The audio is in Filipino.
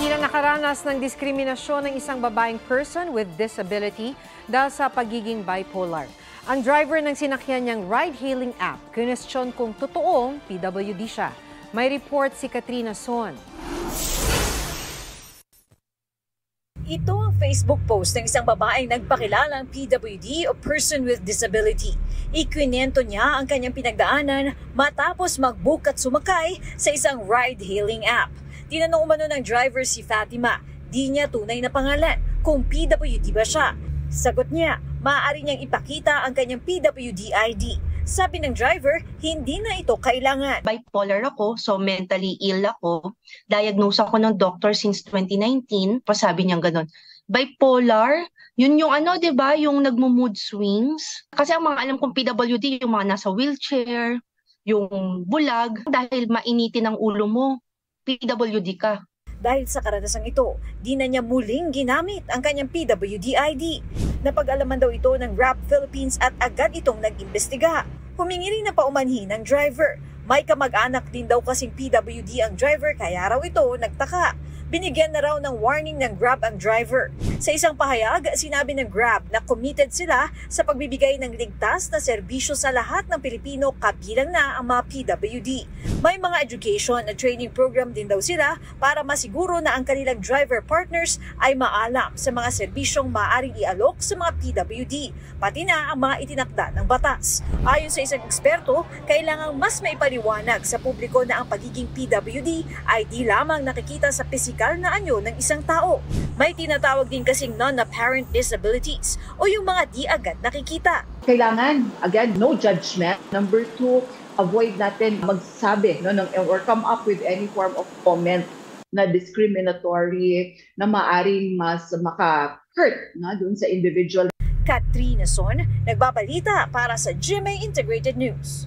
Hindi na nakaranas ng diskriminasyon ng isang babaeng person with disability dahil sa pagiging bipolar. Ang driver ng sinakyan niyang ride-hailing app, kinestyon kung totoong PWD siya. May report si Katrina Son. Ito ang Facebook post ng isang babaeng nagpakilalang PWD o person with disability. Ikwinento niya ang kanyang pinagdaanan matapos mag-book at sumakay sa isang ride-hailing app. Tinanong umano ng driver si Fatima, di niya tunay na pangalan kung PWD ba siya. Sagot niya, maaari niyang ipakita ang kanyang PWD ID. Sabi ng driver, hindi na ito kailangan. Bipolar ako, so mentally ill ako. Diagnose ako ng doctor since 2019. Pasabi niyang ganun. Bipolar, yun yung ano, 'di ba, yung nagmo-mood swings. Kasi ang mga alam kong PWD, yung mga nasa wheelchair, yung bulag, dahil mainitin ang ulo mo, PWD ka. Dahil sa karanasang ito, di na niya muling ginamit ang kanyang PWD ID. Napag-alaman daw ito ng Grab Philippines at agad itong nag-imbestiga. Humingi rin na paumanhin ng driver. May kamag-anak din daw kasing PWD ang driver kaya raw ito nagtaka. Binigyan na raw ng warning ng Grab ang driver. Sa isang pahayag, sinabi ng Grab na committed sila sa pagbibigay ng ligtas na serbisyo sa lahat ng Pilipino kabilang na ang mga PWD. May mga education at training program din daw sila para masiguro na ang kanilang driver partners ay maalam sa mga serbisyong maaaring ialok sa mga PWD, pati na ang mga itinakda ng batas. Ayon sa isang eksperto, kailangang mas maipaliwanag sa publiko na ang pagiging PWD ay di lamang nakikita sa pisikal na anyo ng isang tao. May tinatawag din kasing non-apparent disabilities o yung mga di agad nakikita. Kailangan, again, no judgment. Number 2, avoid natin magsabi or come up with any form of comment na discriminatory na maaring mas maka-hurt dun sa individual. Katrina Son, nagbabalita para sa GMA Integrated News.